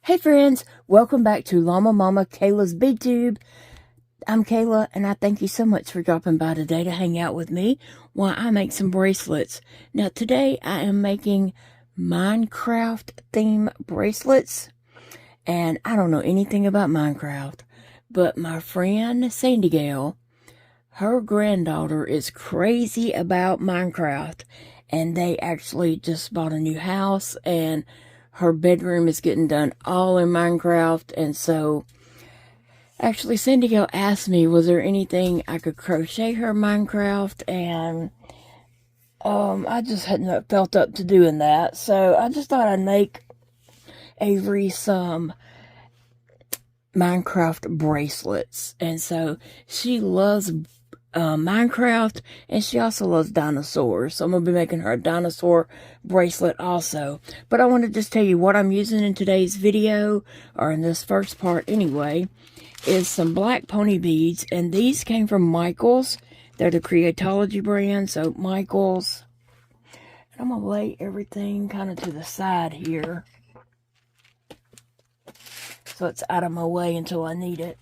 Hey friends, welcome back to Llama Mama Kayla's Bead Tube. I'm Kayla, and I thank you so much for dropping by today to hang out with me while I make some bracelets. Now today I am making Minecraft theme bracelets, and I don't know anything about Minecraft, but my friend Sandy Gale, her granddaughter is crazy about Minecraft, and they actually just bought a new house, and her bedroom is getting done all in Minecraft. And so actually Sandy Gale asked me, was there anything I could crochet her Minecraft? And I just hadn't felt up to doing that, so I just thought I'd make Avery some Minecraft bracelets. And so she loves Minecraft, and she also loves dinosaurs, so I'm gonna be making her a dinosaur bracelet also. But I want to just tell you what I'm using in today's video, or in this first part anyway, is some black pony beads, and these came from Michaels. They're the Creatology brand, so Michaels. And I'm gonna lay everything kind of to the side here so it's out of my way until I need it.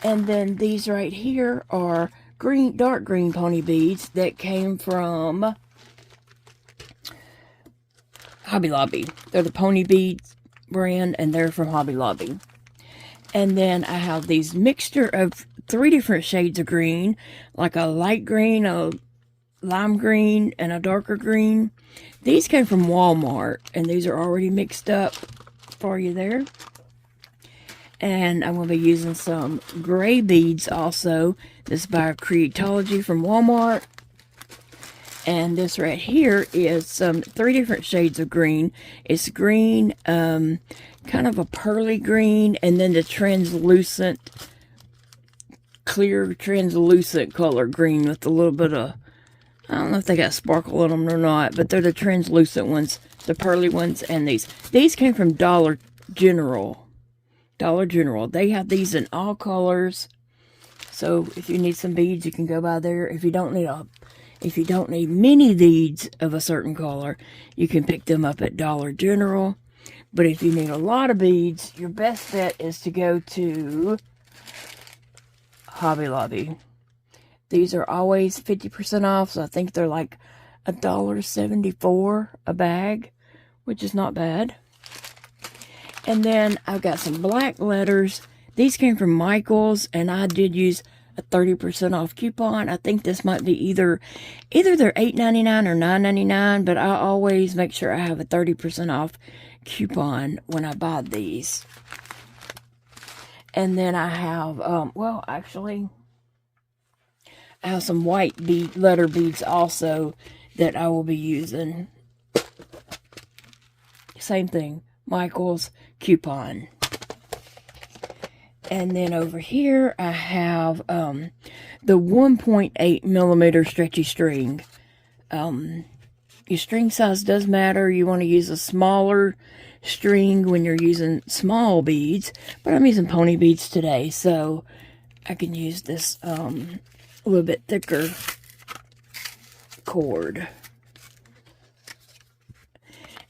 And then these right here are dark green pony beads that came from Hobby Lobby. They're the Pony Beads brand, and they're from Hobby Lobby. And then I have these mixture of 3 different shades of green, like a light green, a lime green, and a darker green. These came from Walmart, and these are already mixed up for you there. And I'm going to be using some gray beads also. This is by Creatology from Walmart. And this right here is some 3 different shades of green. It's green, kind of a pearly green, and then the translucent, clear translucent color green with a little bit of, I don't know if they got sparkle in them or not, but they're the translucent ones, the pearly ones, and these. These came from Dollar General. They have these in all colors, so if you need some beads, you can go by there. If you don't need many beads of a certain color, you can pick them up at Dollar General. But if you need a lot of beads, your best bet is to go to Hobby Lobby. These are always 50% off, so I think they're like $1.74 a bag, which is not bad. And then I've got some black letters. These came from Michaels, and I did use a 30% off coupon. I think this might be either they're $8.99 or $9.99, but I always make sure I have a 30% off coupon when I buy these. And then I have, well, actually, I have some white letter beads also that I will be using. Same thing. Michael's coupon. And then over here I have the 1.8 millimeter stretchy string. Your string size does matter. You want to use a smaller string when you're using small beads, but I'm using pony beads today, so I can use this a little bit thicker cord.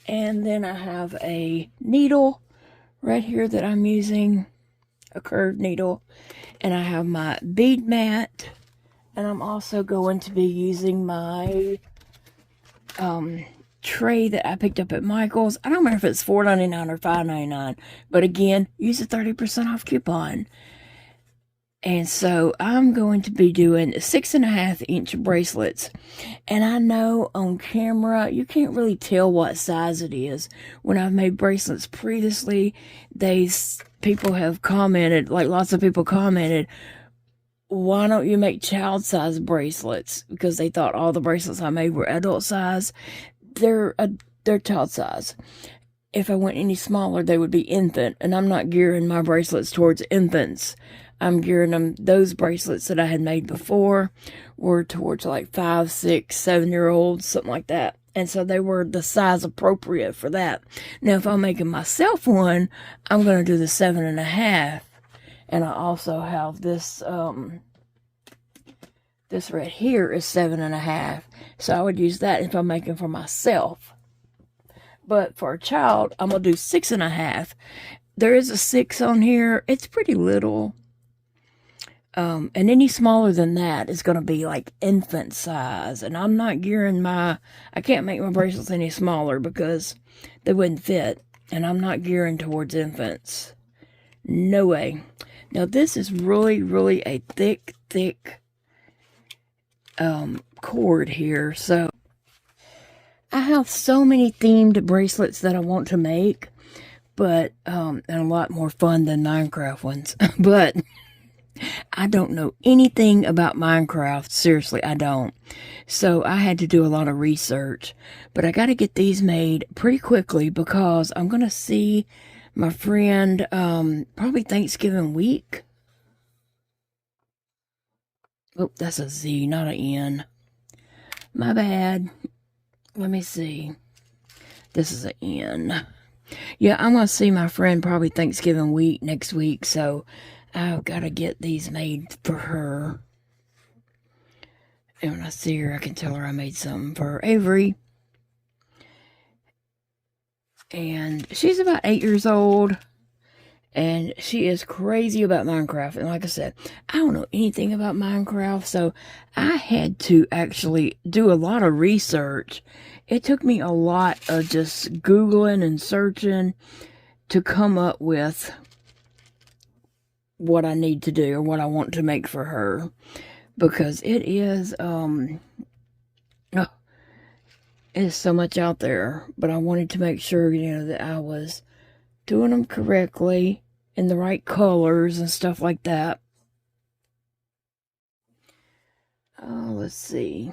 And then I have a needle right here that I'm using, a curved needle. And I have my bead mat. And I'm also going to be using my tray that I picked up at Michael's. I don't remember if it's $4.99 or $5.99. But again, use a 30% off coupon. And so I'm going to be doing 6.5-inch bracelets. And I know on camera, you can't really tell what size it is. When I've made bracelets previously, people have commented, like lots of people commented, why don't you make child size bracelets? Because they thought all the bracelets I made were adult size. They're child size. If I went any smaller, they would be infant. And I'm not gearing my bracelets towards infants. I'm gearing them, those bracelets that I had made before were towards like 5, 6, 7-year-olds, something like that. And so they were the size appropriate for that. Now, if I'm making myself one, I'm going to do the 7.5. And I also have this, this right here is 7.5. So I would use that if I'm making for myself. But for a child, I'm going to do 6.5. There is a 6 on here. It's pretty little. And any smaller than that is going to be like infant size. And I'm not gearing I can't make my bracelets any smaller because they wouldn't fit. And I'm not gearing towards infants. No way. Now this is really, really a thick cord here. So I have so many themed bracelets that I want to make. But, and a lot more fun than Minecraft ones. But I don't know anything about Minecraft. Seriously, I don't. So I had to do a lot of research. But I got to get these made pretty quickly because I'm going to see my friend probably Thanksgiving week. Oh, that's a Z, not an N. My bad. Let me see. This is an N. Yeah, I'm going to see my friend probably Thanksgiving week next week. So I've got to get these made for her. And when I see her, I can tell her I made something for Avery. And she's about 8 years old. And she is crazy about Minecraft. And like I said, I don't know anything about Minecraft. So I had to actually do a lot of research. It took me a lot of just Googling and searching to come up with what I need to do or what I want to make for her. Because it is, it's so much out there. But I wanted to make sure, that I was doing them correctly in the right colors and stuff like that. Oh, let's see.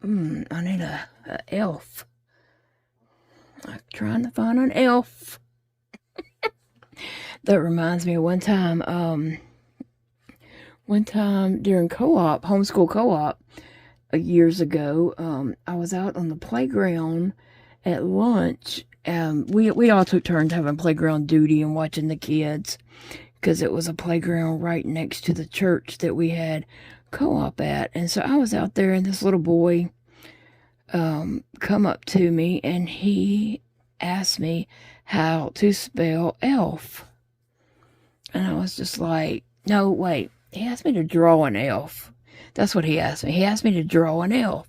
I need a elf. I'm trying to find an elf. That reminds me of one time during co-op, homeschool co-op, years ago, I was out on the playground at lunch. We all took turns having playground duty and watching the kids because it was a playground right next to the church that we had co-op at. And so I was out there and this little boy come up to me and he asked me how to spell elf. And I was just like, no, wait. He asked me to draw an elf. That's what he asked me. He asked me to draw an elf.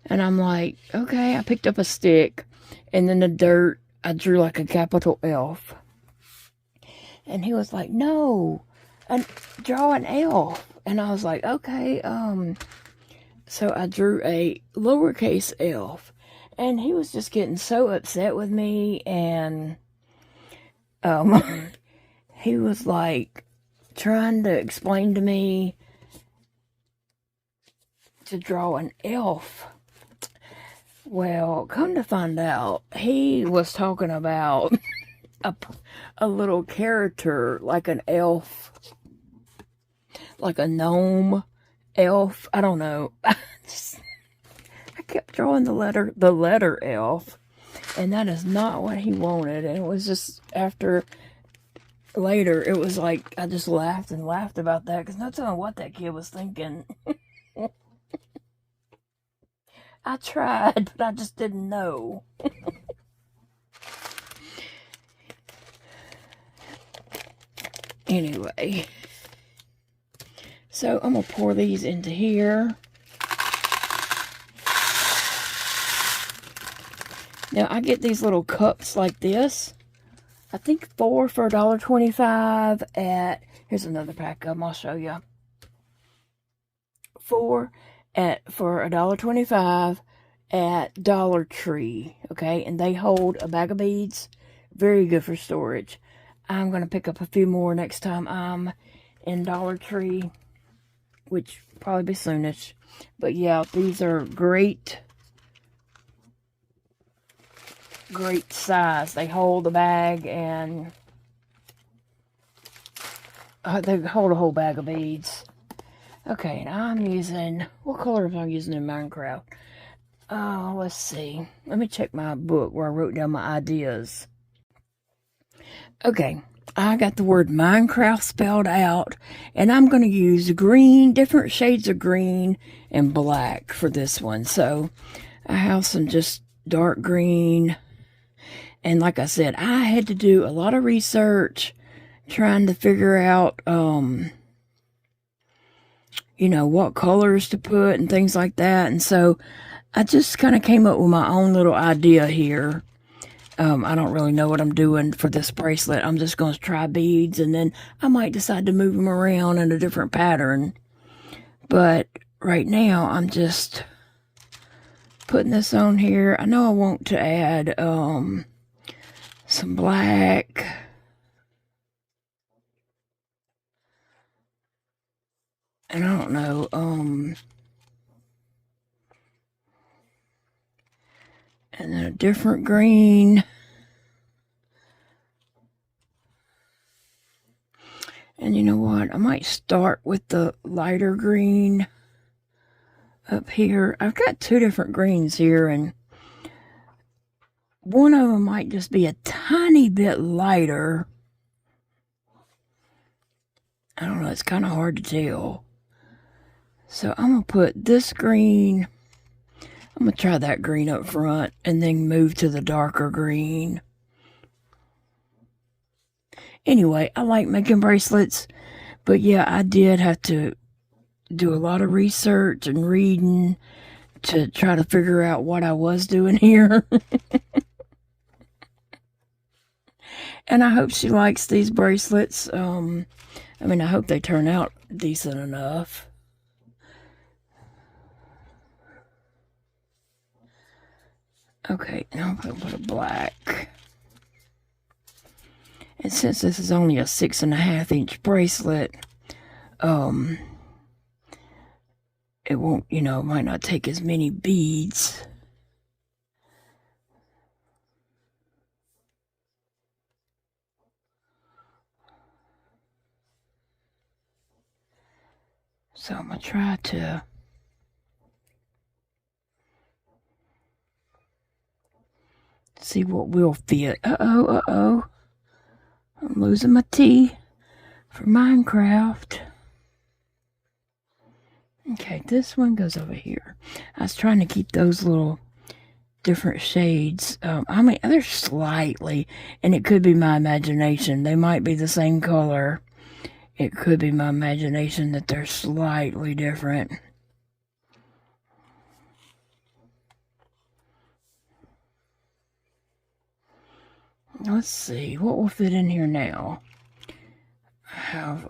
And I'm like, okay. I picked up a stick. And then the dirt, I drew like a capital Elf. And he was like, no, draw an elf. And I was like, okay. So I drew a lowercase elf. And he was just getting so upset with me. And he was like trying to explain to me to draw an elf. Well, come to find out, he was talking about a little character, like an elf, like a gnome elf. I don't know. I kept drawing the letter elf, and that is not what he wanted. And it was just later, it was like I just laughed and laughed about that because no telling what that kid was thinking. I tried, but I just didn't know. Anyway, so I'm going to pour these into here. Now, I get these little cups like this. I think 4 for $1.25 at, here's another pack of them, I'll show you. 4 for $1.25 at Dollar Tree, okay? And they hold a bag of beads. Very good for storage. I'm going to pick up a few more next time I'm in Dollar Tree, which will probably be soonish. But yeah, these are great size. They hold the bag and they hold a whole bag of beads. Okay, and I'm using, what color am I using in Minecraft? Let's see. Let me check my book where I wrote down my ideas. Okay, I got the word Minecraft spelled out, and I'm going to use green, different shades of green and black for this one. So I have some just dark green. And like I said, I had to do a lot of research trying to figure out, you know, what colors to put and things like that. And so I just kind of came up with my own little idea here. I don't really know what I'm doing for this bracelet. I'm just going to try beads, and then I might decide to move them around in a different pattern. But right now, I'm just putting this on here. I know I want to add some black. And I don't know, and then a different green. And you know what? I might start with the lighter green up here. I've got two different greens here, and one of them might just be a tiny bit lighter. I don't know, it's kind of hard to tell. So I'm going to put this green. I'm going to try that green up front and then move to the darker green. Anyway, I like making bracelets, but yeah, I did have to do a lot of research and reading to try to figure out what I was doing here. And I hope she likes these bracelets. I mean, I hope they turn out decent enough. Okay, now I'm going to put a black. And since this is only a 6.5 inch bracelet, it won't, you know, might not take as many beads. So I'm going to try to see what will fit. Uh-oh. I'm losing my tea for Minecraft. Okay, this one goes over here. I was trying to keep those little different shades. I mean, they're slightly, and it could be my imagination. They might be the same color. It could be my imagination that they're slightly different. Let's see, what will fit in here now? I have,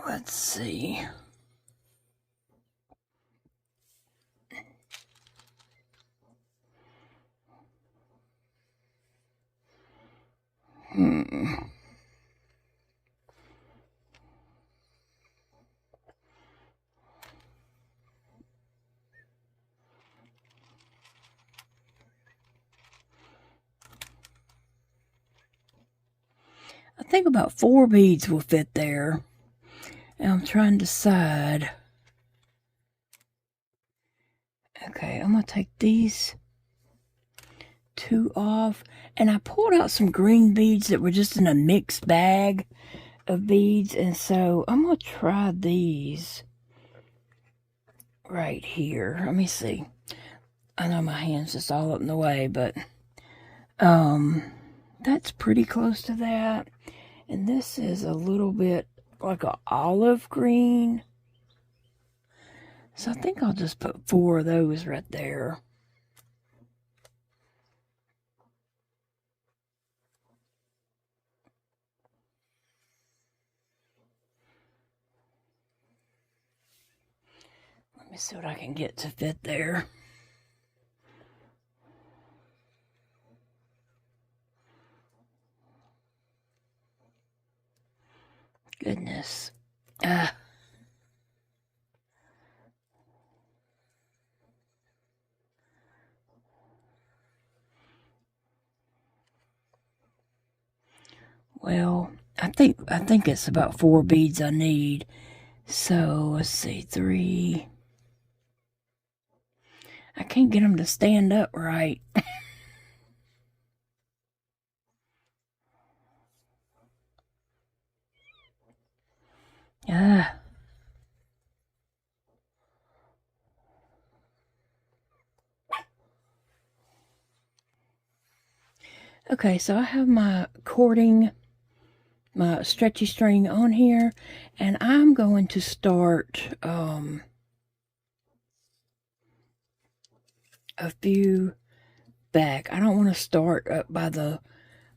let's see. I think about 4 beads will fit there. And I'm trying to decide. Okay, I'm going to take these 2 off. And I pulled out some green beads that were just in a mixed bag of beads. And so I'm going to try these right here. Let me see. I know my hand's just all up in the way, but that's pretty close to that. And this is a little bit like an olive green. So I think I'll just put 4 of those right there. Let me see what I can get to fit there. Goodness. Well, I think it's about 4 beads I need. So let's see, 3. I can't get them to stand up right. Ah. Okay, so I have my cording, my stretchy string on here, and I'm going to start a few back. I don't want to start up by the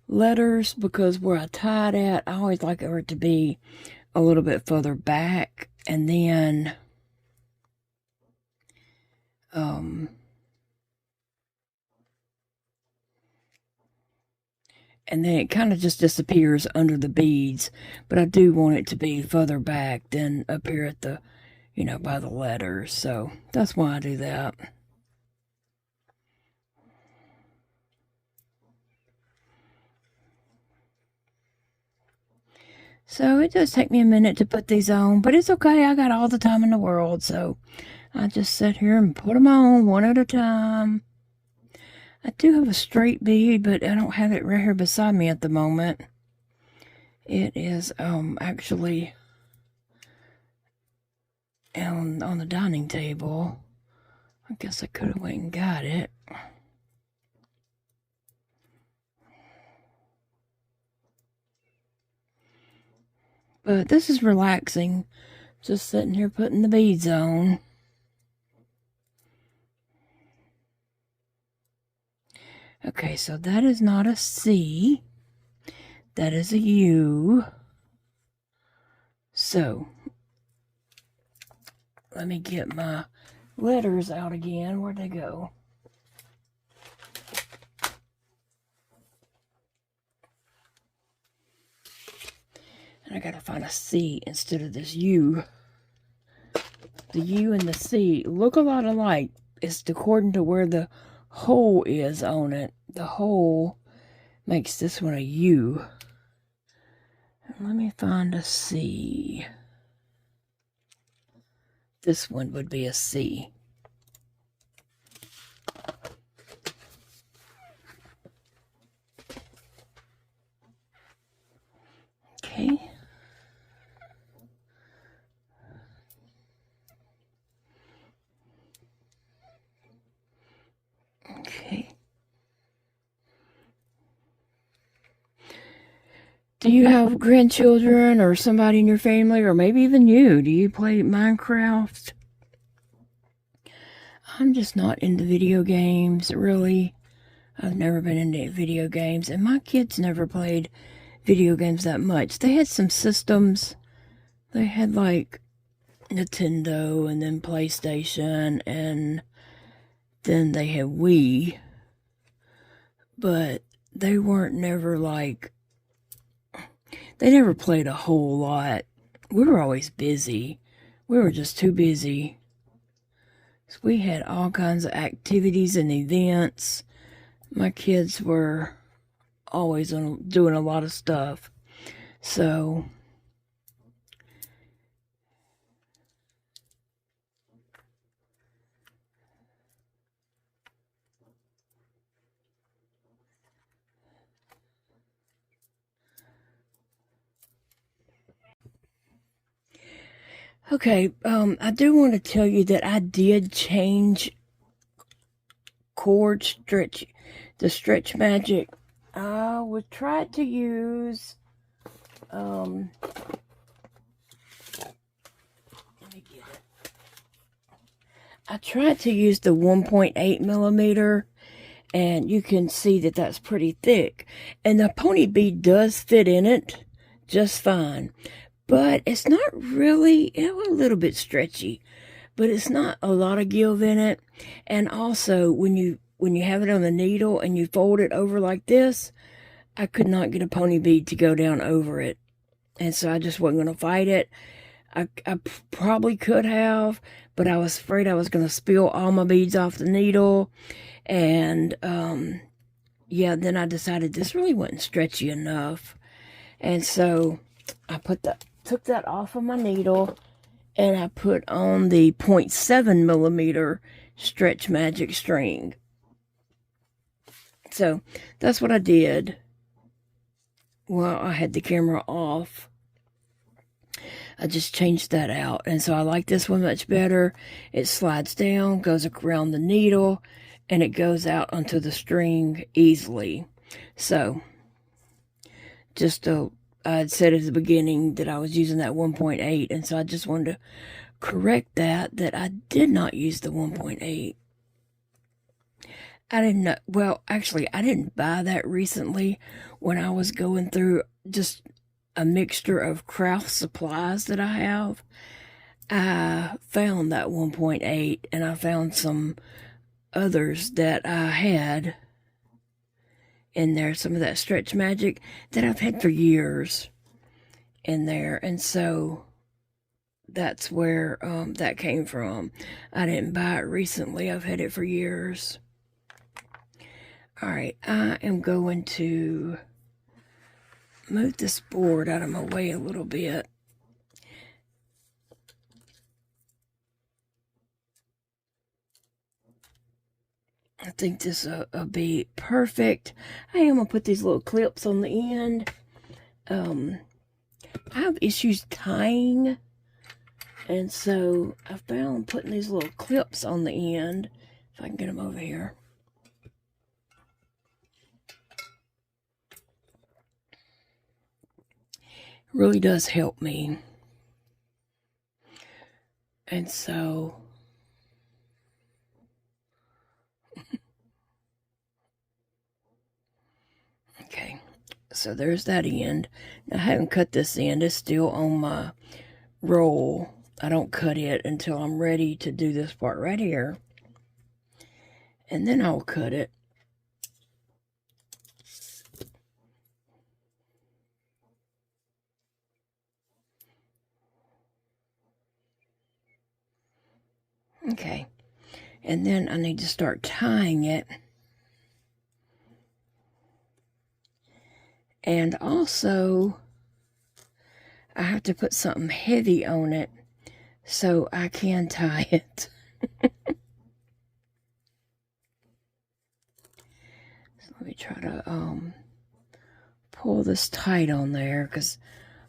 letters because where I tied at, I always like it to be a little bit further back, and then it kind of just disappears under the beads, but I do want it to be further back than up here at the, by the letters, so that's why I do that. So it does take me a minute to put these on, but it's okay. I got all the time in the world, so I just sit here and put them on one at a time. I do have a straight bead, but I don't have it right here beside me at the moment. It is actually on the dining table. I guess I could have went and got it. But this is relaxing. Just sitting here putting the beads on. Okay, so that is not a C. That is a U. So, let me get my letters out again. Where'd they go? And I gotta find a C instead of this U. The U and the C look a lot alike. It's according to where the hole is on it. The hole makes this one a U. Let me find a C. This one would be a C. Okay. Okay. Do you have grandchildren or somebody in your family, or maybe even you? Do you play Minecraft? I'm just not into video games, really. I've never been into video games, and my kids never played video games that much. They had some systems. They had like Nintendo and then PlayStation, and then they had Wii. But they weren't never like, they never played a whole lot. We were always busy. We were just too busy. So we had all kinds of activities and events. My kids were always doing a lot of stuff. So okay, I do want to tell you that I did change cord stretch, the Stretch Magic. I would try to use, let me get it. I tried to use the 1.8 millimeter, and you can see that that's pretty thick. And the pony bead does fit in it just fine. But it's not really, a little bit stretchy, but it's not a lot of give in it. And also, when you have it on the needle and you fold it over like this, I could not get a pony bead to go down over it. And so I just wasn't going to fight it. I probably could have, but I was afraid I was going to spill all my beads off the needle. And, yeah, then I decided this really wasn't stretchy enough. And so I took that off of my needle, and I put on the 0.7 millimeter Stretch Magic string. So that's what I did while I had the camera off. I just changed that out, and so I like this one much better. It slides down, goes around the needle, and it goes out onto the string easily. So I had said at the beginning that I was using that 1.8, and so I just wanted to correct that I did not use the 1.8. I didn't know. Well, actually, I didn't buy that recently. When I was going through just a mixture of craft supplies that I have, I found that 1.8, and I found some others that I had in there, some of that Stretch Magic that I've had for years in there, and so that's where that came from. I didn't buy it recently. I've had it for years. All right, I am going to move this board out of my way a little bit. I think this will be perfect. I am going to put these little clips on the end. I have issues tying, and so I found putting these little clips on the end, if I can get them over here. Really does help me. And so okay, so there's that end. Now, I haven't cut this end. It's still on my roll. I don't cut it until I'm ready to do this part right here, and then I'll cut it. Okay, and then I need to start tying it. And also, I have to put something heavy on it so I can tie it. So let me try to pull this tight on there, because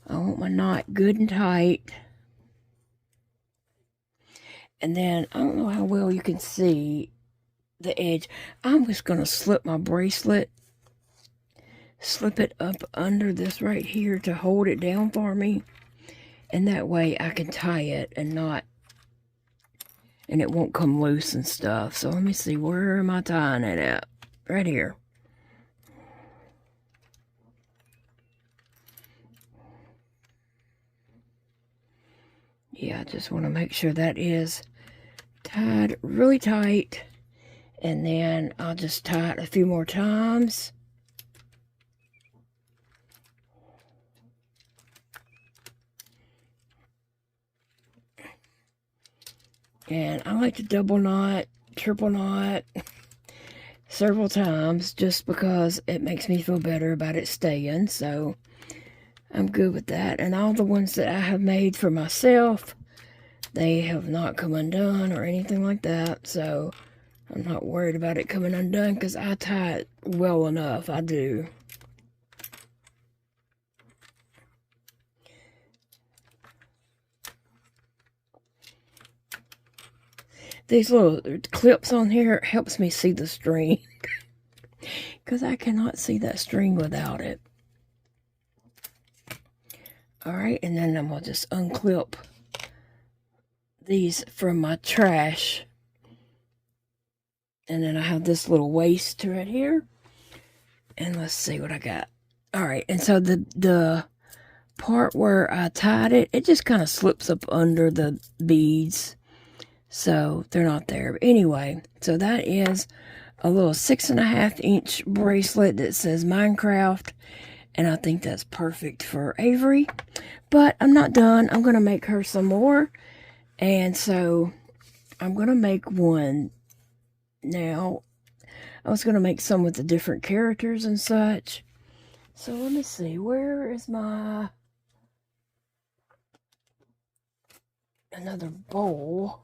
I want my knot good and tight. And then, I don't know how well you can see the edge. I'm just going to slip my bracelet, slip it up under this right here to hold it down for me. And that way I can tie it and it won't come loose and stuff. So let me see, where am I tying it at? Right here. Yeah, I just want to make sure that is tied really tight, and then I'll just tie it a few more times. And I like to double knot, triple knot several times, just because it makes me feel better about it staying. So I'm good with that. And all the ones that I have made for myself, they have not come undone or anything like that. So I'm not worried about it coming undone, because I tie it well enough. I do. These little clips on here helps me see the string, because I cannot see that string without it. Alright, and then I'm going to just unclip these from my trash. And then I have this little waist right here. And let's see what I got. Alright, and so the part where I tied it, it just kind of slips up under the beads. So they're not there. But anyway, so that is a little 6.5 inch bracelet that says Minecraft. And I think that's perfect for Avery. But I'm not done. I'm going to make her some more. And so I'm going to make one now. I was going to make some with the different characters and such. So let me see. Where is my another bowl.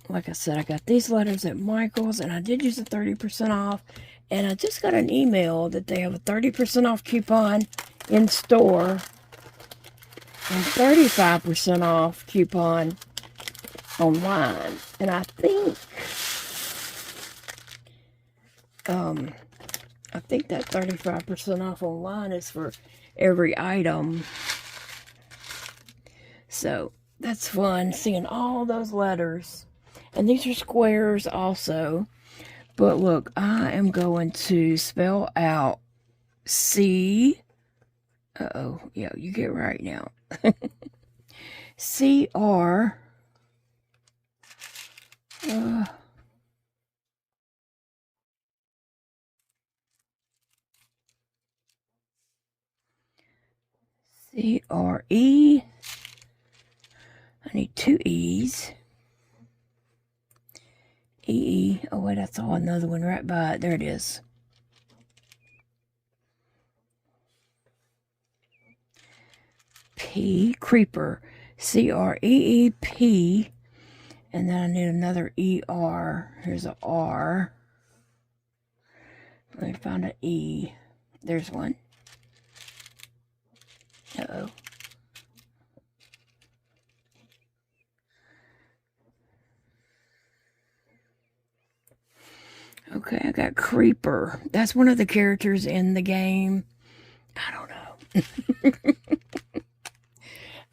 Like I said, I got these letters at Michael's, and I did use a 30% off. And I just got an email that they have a 30% off coupon in store and 35% off coupon online. And I think that 35% off online is for every item. So that's fun, seeing all those letters. And these are squares also. But look, I am going to spell out C. Uh-oh. Yeah, you get right now. C-R. C-R-E. I need two E's. E-E. Oh, wait, I saw another one right by it. There it is. P. Creeper. C-R-E-E-P. And then I need another E-R. Here's an R. Let me find an E. There's one. Uh-oh. Okay, I got Creeper. That's one of the characters in the game. I don't know.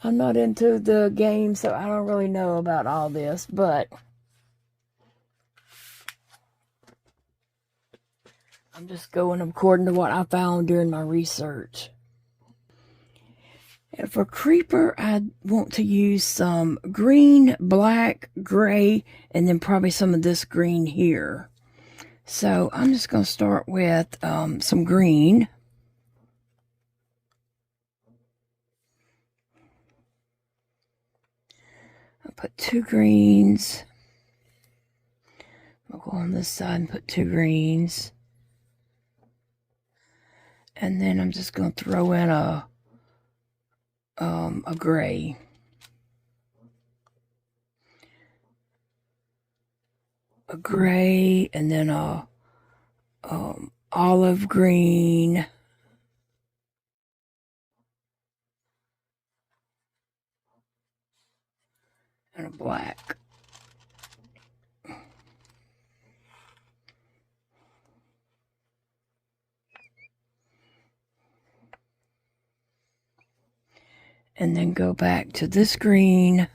I'm not into the game, so I don't really know about all this, but I'm just going according to what I found during my research. And for Creeper, I want to use some green, black, gray, and then probably some of this green here. So I'm just going to start with some green. I'll put two greens. I'll go on this side and put two greens. And then I'm just going to throw in a gray. A gray, and then a olive green. And a black. And then go back to this green.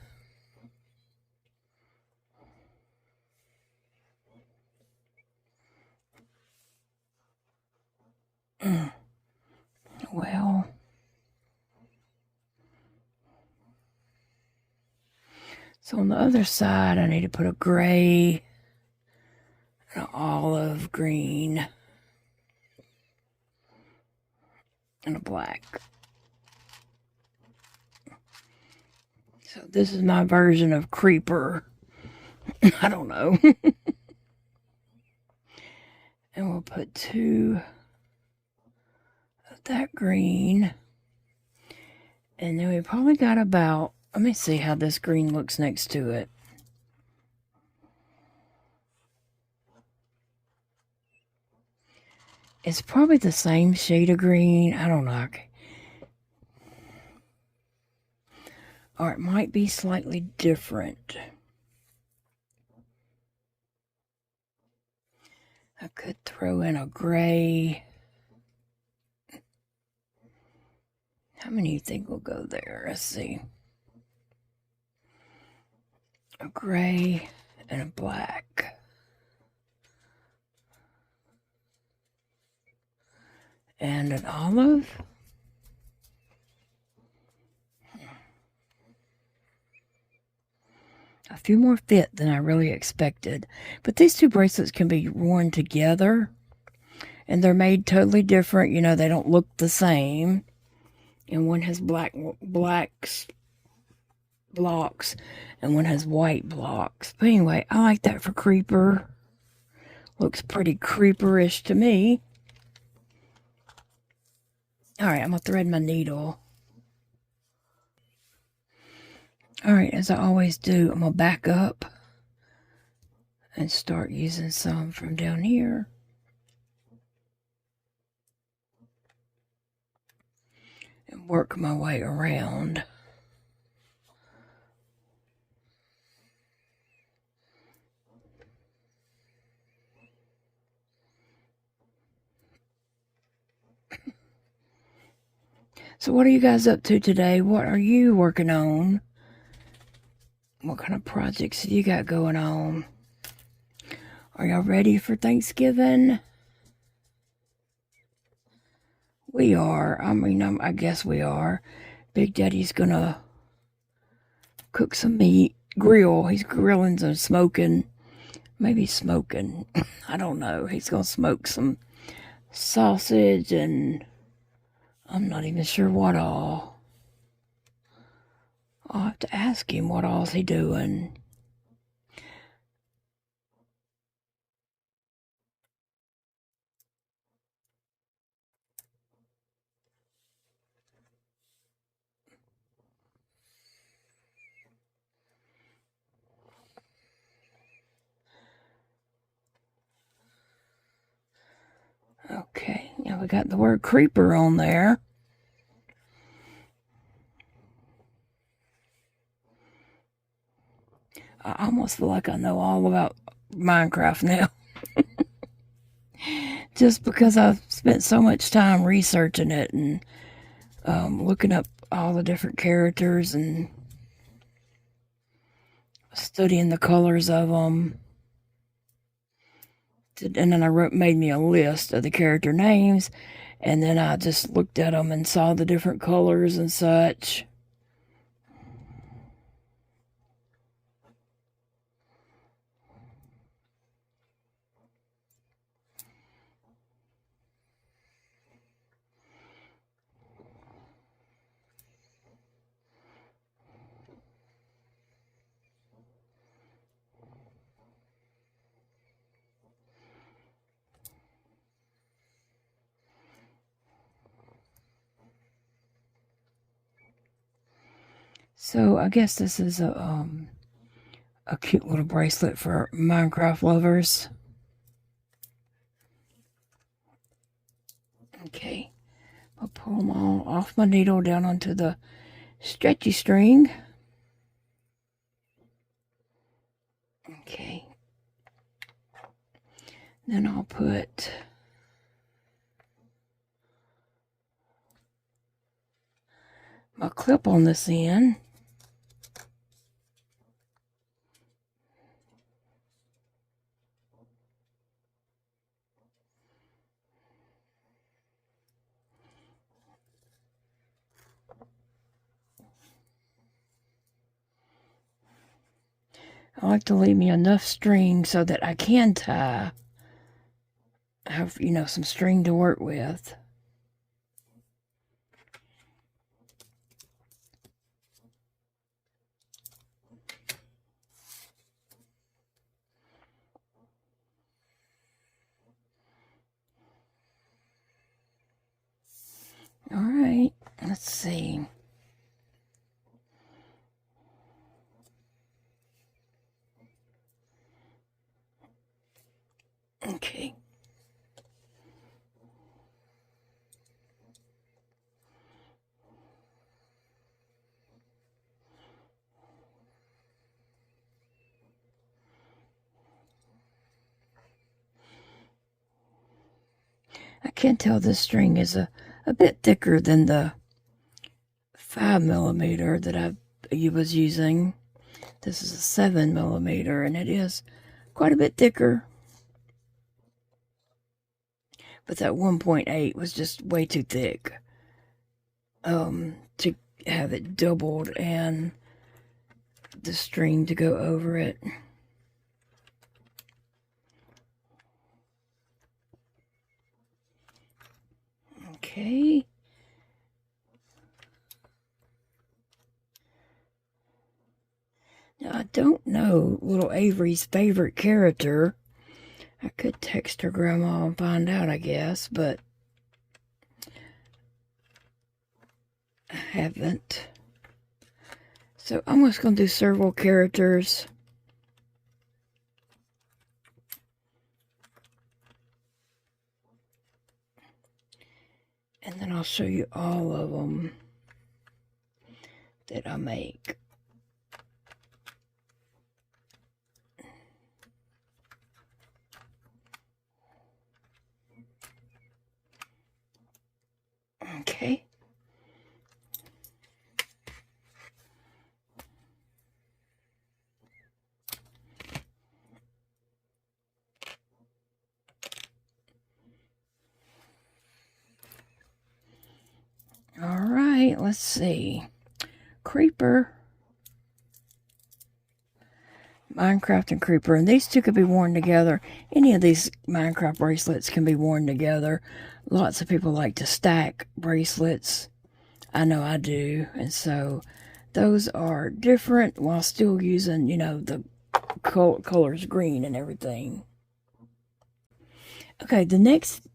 Well, so on the other side, I need to put a gray and an olive green and a black. So this is my version of Creeper. I don't know. And we'll put two of that green. And then we probably got about, let me see how this green looks next to it. It's probably the same shade of green. I don't know. Or it might be slightly different. I could throw in a gray. How many do you think will go there? Let's see. A gray and a black. And an olive. A few more fit than I really expected. But these two bracelets can be worn together. And they're made totally different. You know, they don't look the same. And one has black blocks and one has white blocks. But anyway, I like that for creeper. Looks pretty creeperish to me. Alright, I'm going to thread my needle. Alright, as I always do, I'm going to back up and start using some from down here. And work my way around. So what are you guys up to today? What are you working on? What kind of projects do you got going on? Are y'all ready for Thanksgiving? We are. I guess we are. Big Daddy's gonna cook some meat. Grill. He's grilling and smoking. Maybe smoking. I don't know. He's gonna smoke some sausage and I'm not even sure what all. I'll have to ask him what all's he doing. Okay, now we got the word creeper on there. I almost feel like I know all about Minecraft now. Just because I've spent so much time researching it and looking up all the different characters and studying the colors of them. And then I made me a list of the character names, and then I just looked at them and saw the different colors and such. So I guess this is a cute little bracelet for Minecraft lovers. Okay, I'll pull them all off my needle down onto the stretchy string. Okay. Then I'll put my clip on this end. I like to leave me enough string so that I can tie, have, some string to work with. All right, let's see. Okay. I can tell this string is a bit thicker than the 5mm that I was using. This is a 7mm, and it is quite a bit thicker. But that 1.8 was just way too thick to have it doubled and the string to go over it. Okay. Now, I don't know little Avery's favorite character. I could text her grandma and find out, I guess, but I haven't. So I'm just going to do several characters. And then I'll show you all of them that I make. Okay. All right, let's see. Creeper. Minecraft and Creeper. And these two could be worn together. Any of these Minecraft bracelets can be worn together. Lots of people like to stack bracelets. I know I do. And so those are different while still using, you know, the colors green and everything. Okay, the next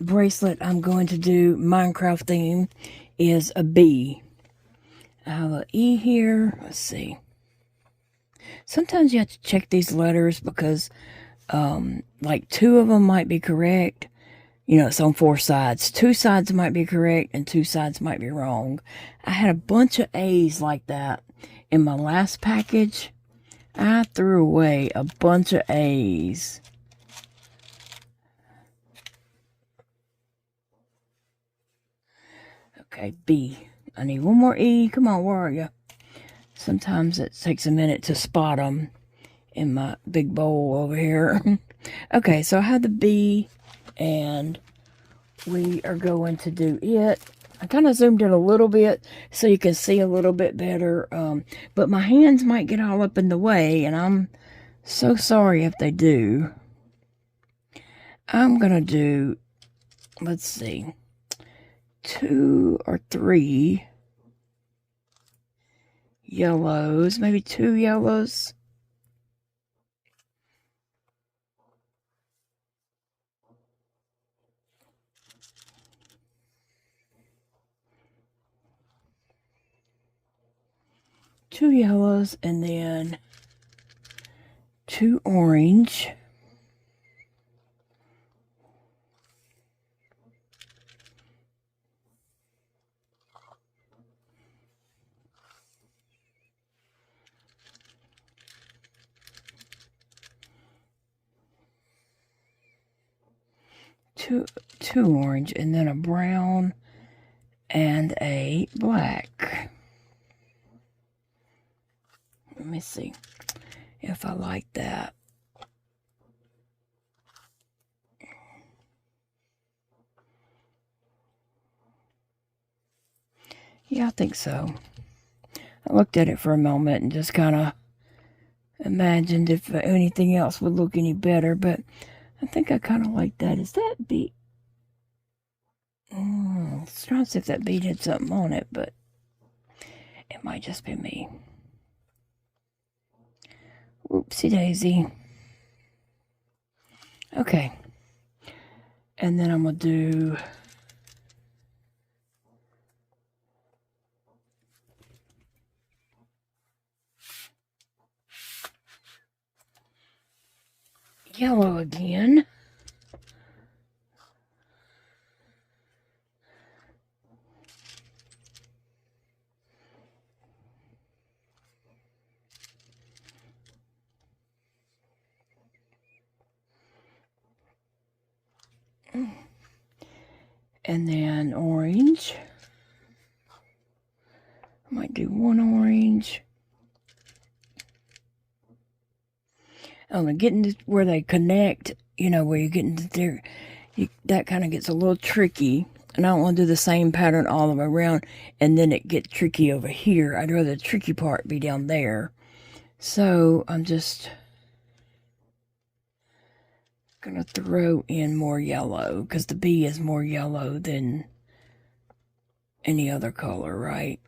bracelet I'm going to do Minecraft theme is a bee. I have an E here. Let's see. Sometimes you have to check these letters because like 2 of them might be correct. You know, it's on 4 sides. 2 sides might be correct and 2 sides might be wrong. I had a bunch of A's like that in my last package. I threw away a bunch of A's. Okay, B. I need one more E. Come on, where are you? Sometimes it takes a minute to spot them in my big bowl over here. Okay, so I have the B, and we are going to do it. I kind of zoomed in a little bit so you can see a little bit better, but my hands might get all up in the way, and I'm so sorry if they do. I'm going to do, let's see, 2 or 3 yellows, maybe 2 yellows. Two yellows, and then 2 orange. Two orange, and then a brown and a black. Let me see if I like that. Yeah, I think so. I looked at it for a moment and just kind of imagined if anything else would look any better, but I think I kind of like that. Is that bead? Let's try to see if that bead had something on it, but it might just be me. Whoopsie daisy. Okay. And then I'm going to do yellow again. And then orange. I might do 1 orange. Getting to where they connect, you know, where you get into there, that kind of gets a little tricky. And I don't want to do the same pattern all the way around and then it get tricky over here. I'd rather the tricky part be down there. So I'm just gonna throw in more yellow because the bee is more yellow than any other color, right?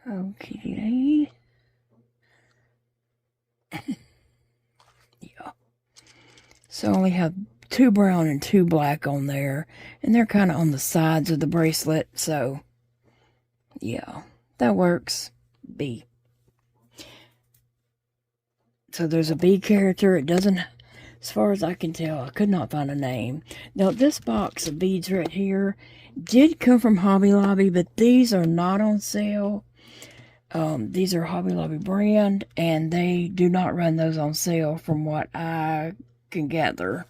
Okay. Yeah. So I only have 2 brown and 2 black on there, and they're kind of on the sides of the bracelet, so yeah, that works. B. So there's a B character. It doesn't, as far as I can tell, I could not find a name. Now this box of beads right here did come from Hobby Lobby, but these are not on sale. These are Hobby Lobby brand, and they do not run those on sale from what I can gather.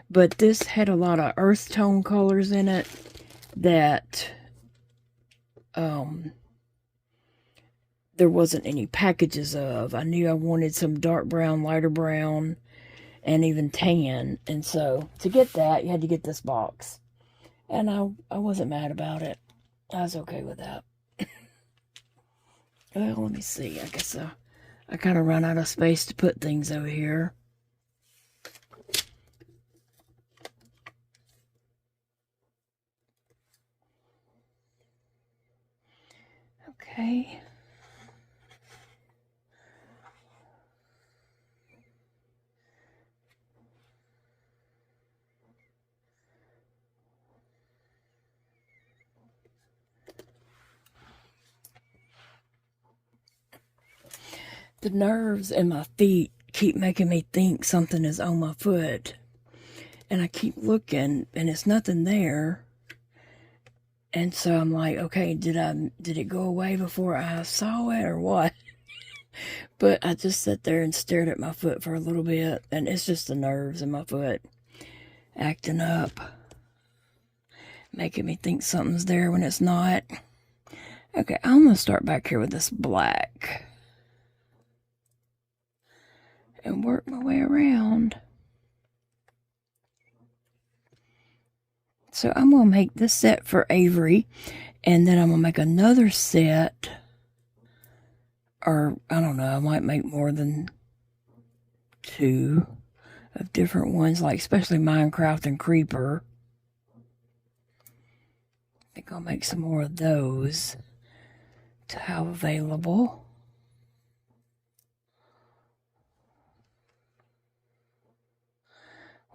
But this had a lot of earth tone colors in it that there wasn't any packages of. I knew I wanted some dark brown, lighter brown, and even tan. And so to get that, you had to get this box. And I wasn't mad about it. I was okay with that. Well, let me see. I guess I kind of run out of space to put things over here. Okay. The nerves in my feet keep making me think something is on my foot. And I keep looking, and it's nothing there. And so I'm like, okay, did it go away before I saw it or what? But I just sat there and stared at my foot for a little bit, and it's just the nerves in my foot acting up, making me think something's there when it's not. Okay, I'm going to start back here with this black and work my way around. So I'm going to make this set for Avery, and then I'm going to make another set, or I don't know, I might make more than 2 of different ones, like especially Minecraft and Creeper. I think I'll make some more of those to have available.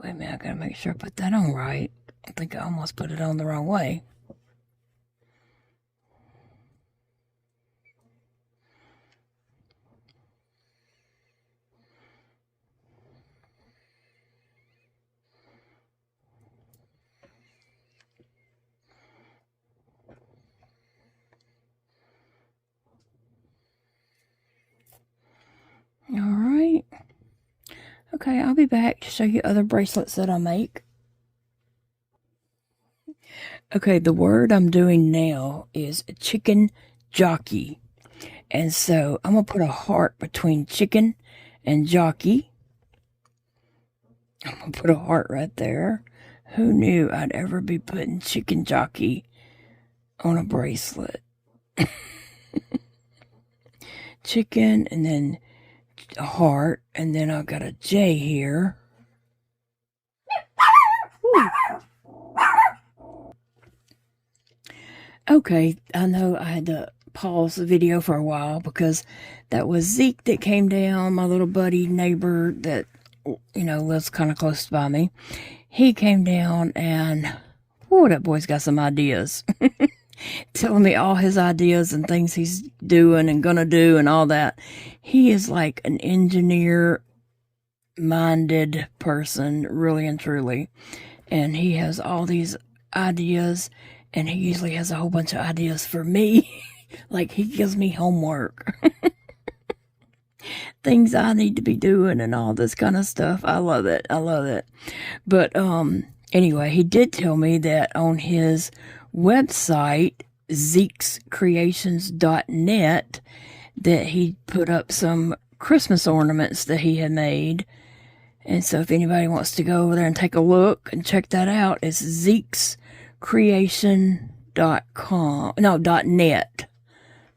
Wait a minute, I gotta make sure I put that on right. I think I almost put it on the wrong way. All right. Okay, I'll be back to show you other bracelets that I make. Okay, the word I'm doing now is chicken jockey. And so I'm going to put a heart between chicken and jockey. I'm going to put a heart right there. Who knew I'd ever be putting chicken jockey on a bracelet? Chicken, and then a heart, and then I've got a J here. Okay, I know I had to pause the video for a while because that was Zeke that came down, my little buddy neighbor that, you know, lives kind of close by me. He came down and, whoa, that boy's got some ideas. Telling me all his ideas and things he's doing and gonna do and all that. He is like an engineer-minded person, really and truly. And he has all these ideas, and he usually has a whole bunch of ideas for me. Like, he gives me homework. Things I need to be doing and all this kind of stuff. I love it. I love it. But, anyway, he did tell me that on his website, zekescreations.net, that he put up some Christmas ornaments that he had made. And so if anybody wants to go over there and take a look and check that out, it's zekescreation.com. No, .net.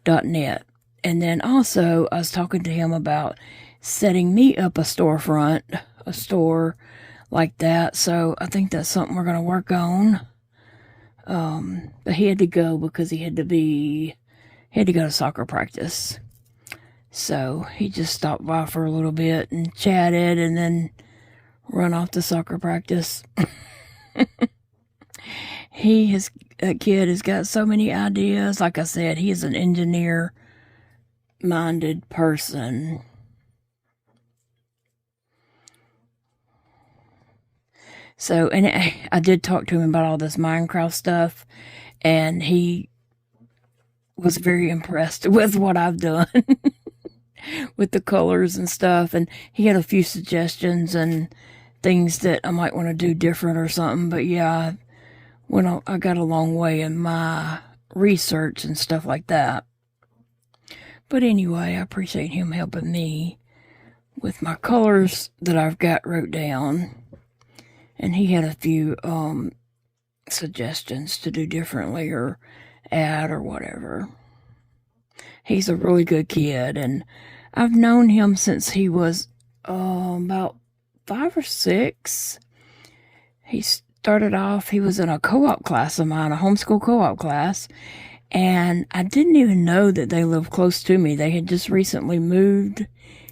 .net. And then also, I was talking to him about setting me up a storefront, a store like that. So I think that's something we're going to work on. But he had to go because he had to go to soccer practice. So he just stopped by for a little bit and chatted and then run off to soccer practice. That kid has got so many ideas. Like I said, he is an engineer-minded person. So, and I did talk to him about all this Minecraft stuff, and he was very impressed with what I've done with the colors and stuff. And he had a few suggestions and things that I might want to do different or something. But yeah, I got a long way in my research and stuff like that. But anyway, I appreciate him helping me with my colors that I've got wrote down. And he had a few suggestions to do differently or add or whatever. He's a really good kid, and I've known him since he was about 5 or 6. He started off, he was in a co-op class of mine, a homeschool co-op class, and I didn't even know that they lived close to me. They had just recently moved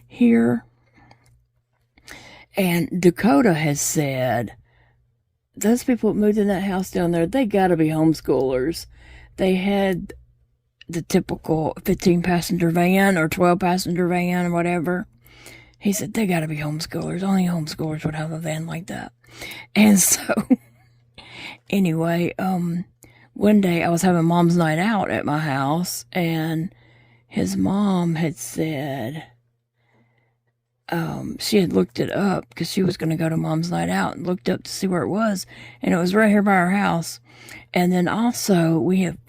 here. And Dakota has said, those people that moved in that house down there, they gotta be homeschoolers. They had the typical 15-passenger van or 12-passenger van or whatever. He said, they gotta be homeschoolers. Only homeschoolers would have a van like that. And so, anyway, one day I was having mom's night out at my house, and his mom had said, she had looked it up because she was going to go to mom's night out and looked up to see where it was, and it was right here by our house. And then also we have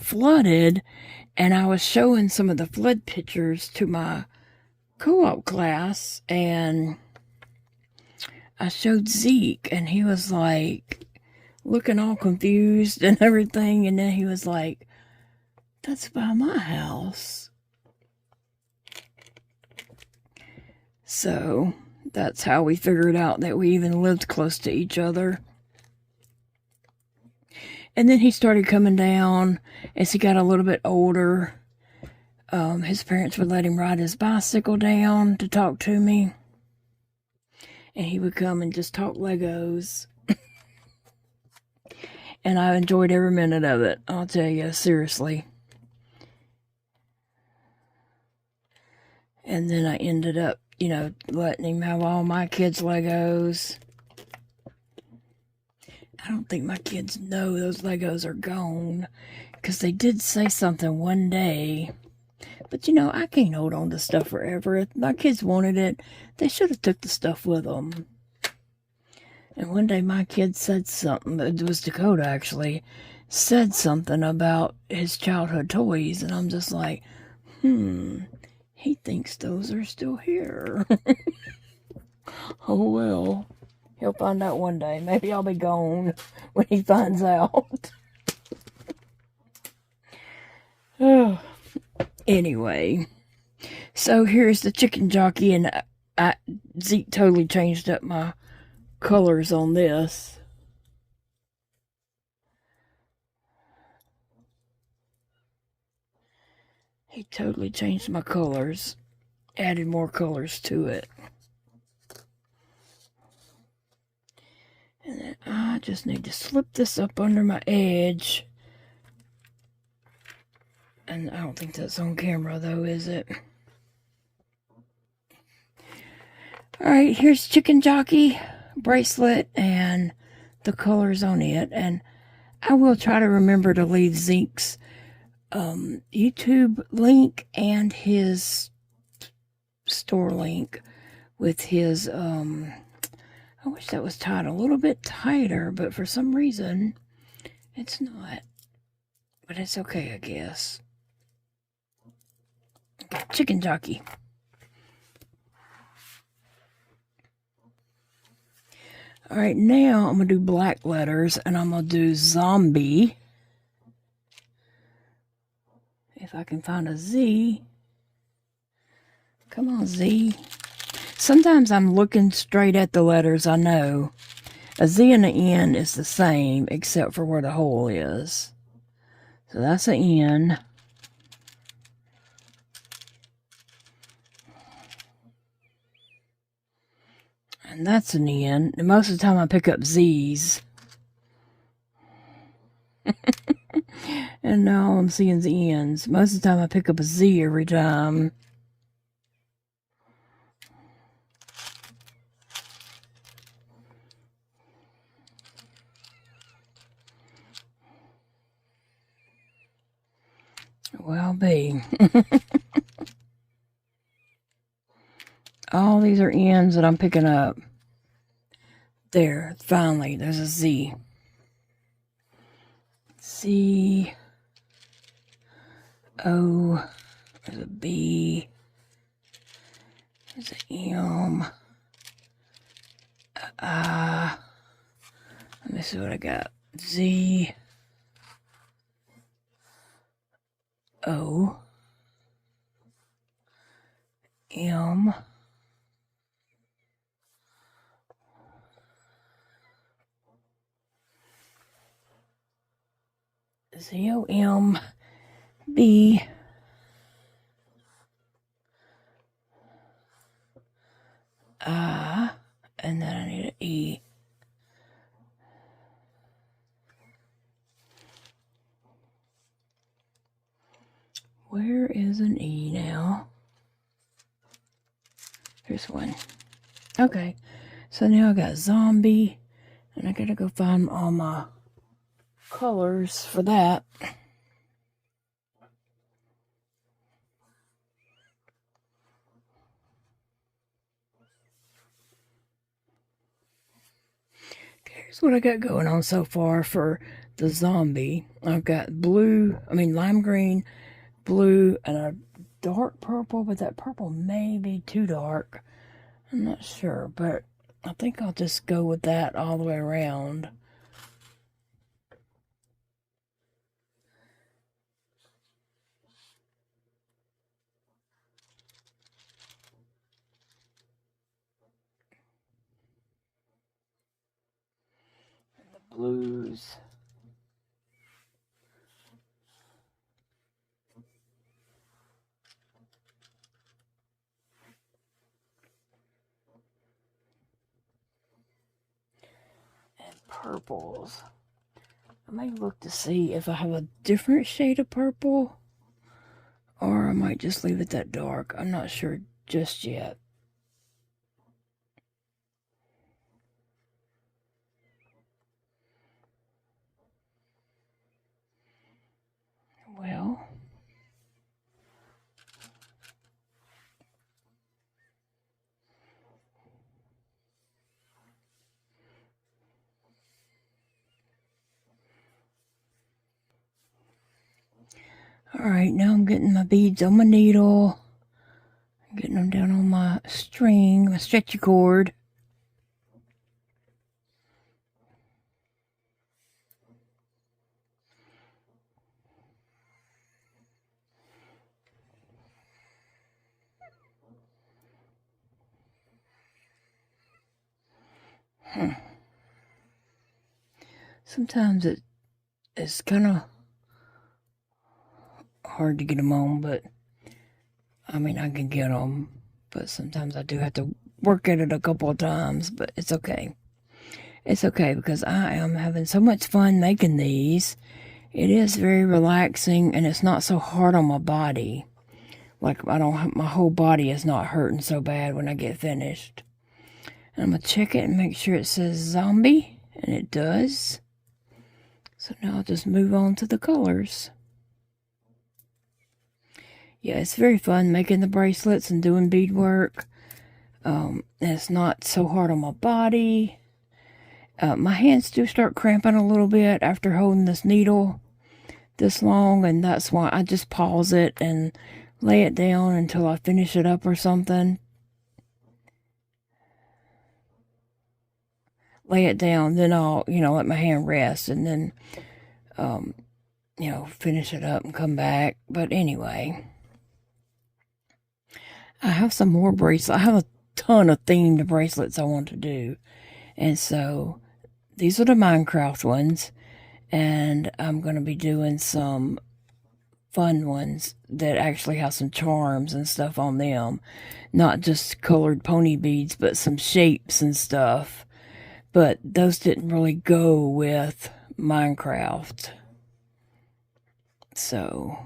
flooded, and I was showing some of the flood pictures to my co-op class, and I showed Zeke, and he was like looking all confused and everything, and then he was like, that's by my house. So that's how we figured out that we even lived close to each other. And then he started coming down as he got a little bit older. His parents would let him ride his bicycle down to talk to me. And he would come and just talk Legos. And I enjoyed every minute of it, I'll tell you, seriously. And then I ended up, letting him have all my kids' Legos. I don't think my kids know those Legos are gone, because they did say something one day. But, I can't hold on to stuff forever. If my kids wanted it, they should have took the stuff with them. And one day my kid said something, it was Dakota actually, said something about his childhood toys, and I'm just like, he thinks those are still here. Oh well. He'll find out one day. Maybe I'll be gone when he finds out. Anyway. So here's the chicken jockey, and Zeke totally changed up my colors on this. He totally changed my colors, added more colors to it. And then I just need to slip this up under my edge. And I don't think that's on camera though, is it? Alright, here's Chicken Jockey bracelet and the colors on it. And I will try to remember to leave Zeke's YouTube link and his store link with his I wish that was tied a little bit tighter, but for some reason it's not. But it's okay, I guess. Okay, Chicken Jockey. Alright, now I'm going to do black letters, and I'm going to do zombie. If I can find a Z. Come on, Z. Sometimes I'm looking straight at the letters, I know. A Z and an N is the same except for where the hole is. So that's an N. And that's an N. And most of the time I pick up Z's. And now I'm seeing the N's. Most of the time I pick up a Z every time. Well, be. All these are N's that I'm picking up. There, finally, there's a Z. C. O. There's a B. There's an M. Let me see what I got. Z. O. M. Z-O-M. B. And then I need an E. Where is an E now? Here's one. Okay, so now I got zombie, and I gotta go find all my colors for that. Here's what I got going on so far for the zombie. I've got lime green, blue, and a dark purple, but that purple may be too dark. I'm not sure, but I think I'll just go with that all the way around. And the blues. Purples. I may look to see if I have a different shade of purple, or I might just leave it that dark. I'm not sure just yet. Well, alright, now I'm getting my beads on my needle. I'm getting them down on my string, my stretchy cord. Sometimes it's kind of hard to get them on, but I mean, I can get them, but sometimes I do have to work at it a couple of times, but it's okay. It's okay because I am having so much fun making these. It is very relaxing, and it's not so hard on my body. Like, my whole body is not hurting so bad when I get finished. And I'm going to check it and make sure it says zombie, and it does. So now I'll just move on to the colors. Yeah, it's very fun making the bracelets and doing beadwork. And it's not so hard on my body. My hands do start cramping a little bit after holding this needle this long, and that's why I just pause it and lay it down until I finish it up or something. Lay it down, then I'll, let my hand rest, and then, finish it up and come back. But anyway, I have some more bracelets. I have a ton of themed bracelets I want to do. And so these are the Minecraft ones, and I'm going to be doing some fun ones that actually have some charms and stuff on them. Not just colored pony beads, but some shapes and stuff. But those didn't really go with Minecraft. So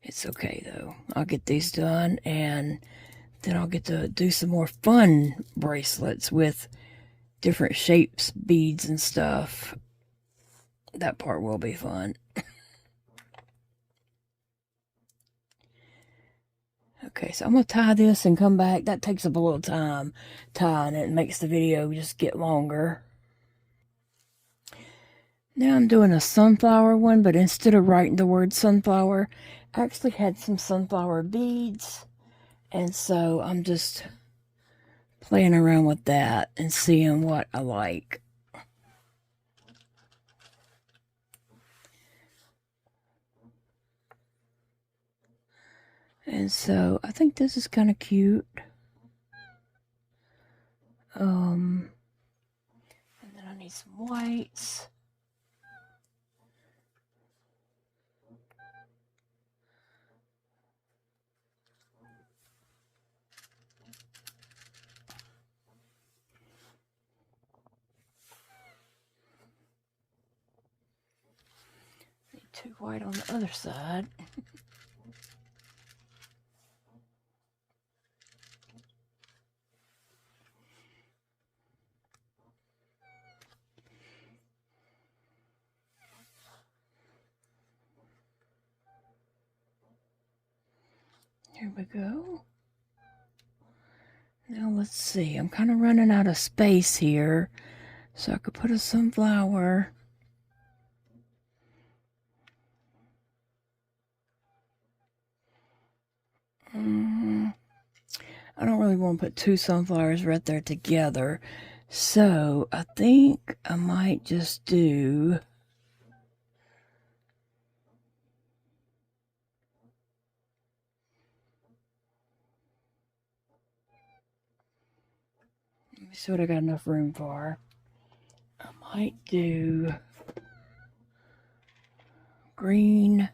it's okay though. I'll get these done, and then I'll get to do some more fun bracelets with different shapes, beads, and stuff. That part will be fun. Okay, so I'm going to tie this and come back. That takes up a little time tying it. It makes the video just get longer. Now I'm doing a sunflower one, but instead of writing the word sunflower, I actually had some sunflower beads. And so I'm just playing around with that and seeing what I like. And so I think this is kind of cute. And then I need some whites. Need 2 white on the other side. Here we go. Now let's see. I'm kind of running out of space here, so I could put a sunflower. I don't really want to put 2 sunflowers right there together, so I think I might just do let me see what I got enough room for. I might do green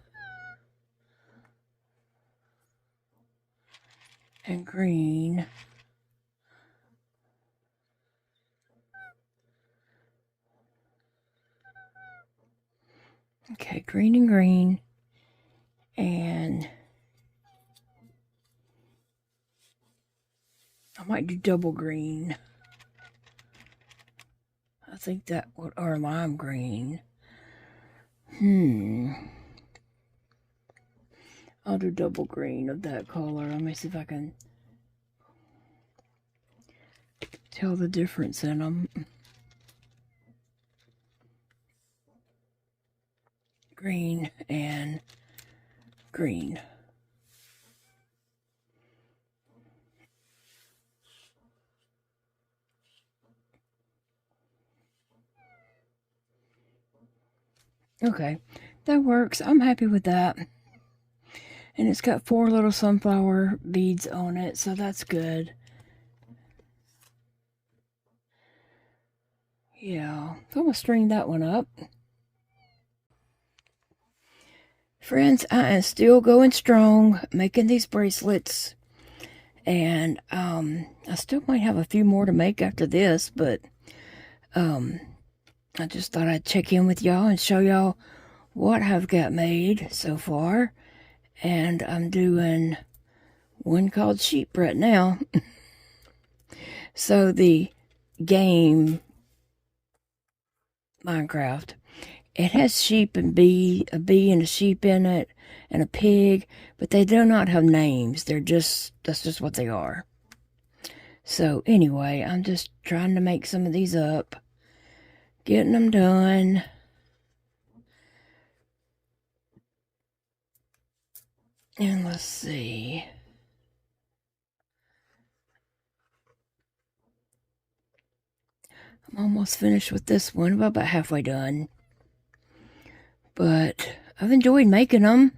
and green. Okay, green and green. And I might do double green. I think that would, or lime green. I'll do double green of that color. Let me see if I can tell the difference in them. Green and green. Okay, that works. I'm happy with that. And it's got 4 little sunflower beads on it, so that's good. Yeah, so I'm going to string that one up. Friends, I am still going strong, making these bracelets. And I still might have a few more to make after this, but I just thought I'd check in with y'all and show y'all what I've got made so far. And I'm doing one called Sheep right now. So the game Minecraft, it has sheep and a bee and a sheep in it, and a pig, but they do not have names. That's just what they are. So anyway, I'm just trying to make some of these up, getting them done. And let's see. I'm almost finished with this one, about halfway done. But I've enjoyed making them.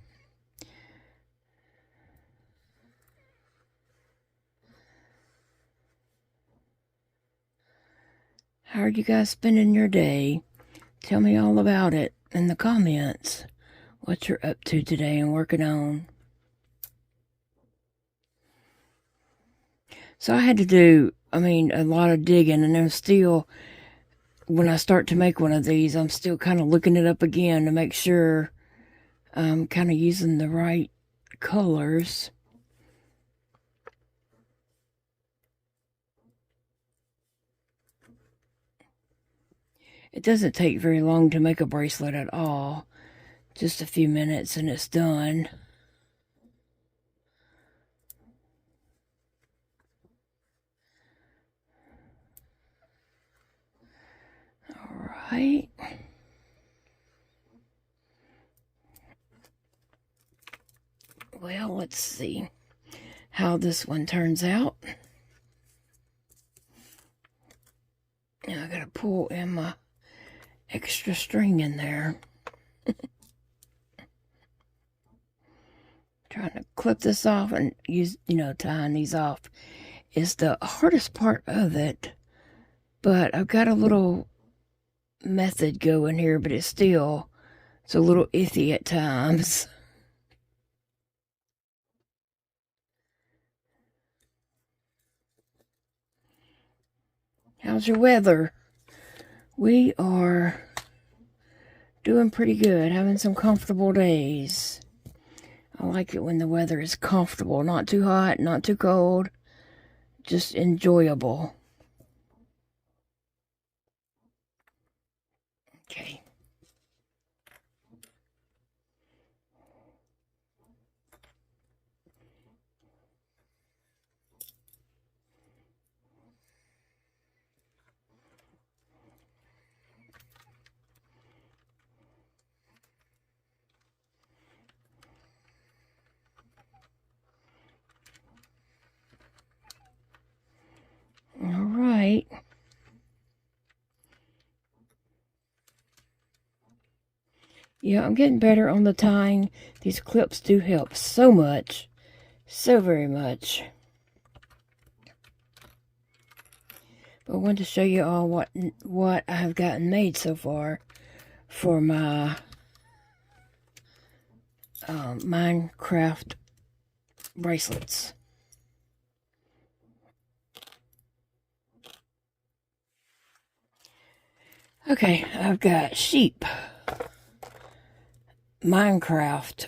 are you guys spending your day? Tell me all about it in the comments. What you're up to today and working on. So I had to do, a lot of digging, and I'm still, when I start to make one of these, I'm still kind of looking it up again to make sure I'm kind of using the right colors. It doesn't take very long to make a bracelet at all. Just a few minutes and it's done. All right. Well, let's see how this one turns out. Now I gotta pull in my extra string in there. Trying to clip this off and use, tying these off is the hardest part of it. But I've got a little method going here, but it's a little iffy at times. How's your weather? We are doing pretty good, having some comfortable days. I like it when the weather is comfortable, not too hot, not too cold, just enjoyable. Okay. All right. Yeah, I'm getting better on the tying. These clips do help so much. So very much. But I wanted to show you all what I have gotten made so far for my Minecraft bracelets. Okay, I've got sheep, Minecraft,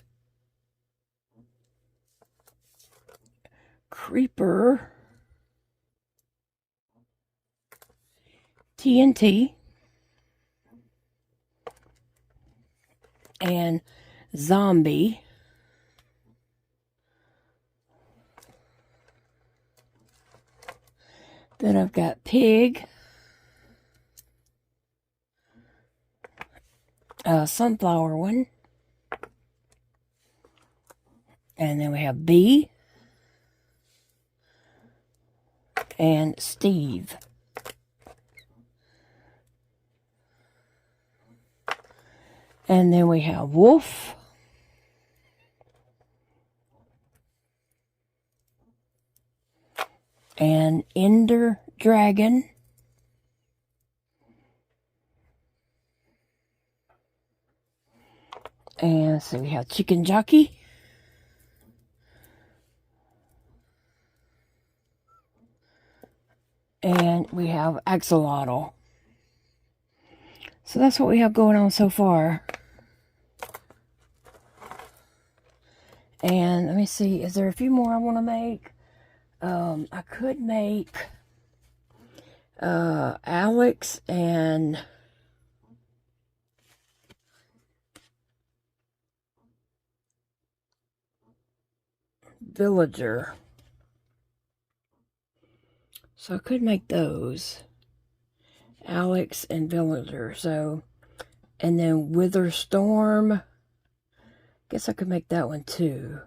creeper, TNT, and zombie. Then I've got pig, sunflower one, and then we have bee and Steve. And then we have wolf, and ender dragon, and so we have chicken jockey, and we have axolotl. So that's what we have going on so far. And let me see, is there a few more I want to make? I could make Alex and Villager. So I could make those. Alex and Villager. So, and then Wither Storm. Guess I could make that one too.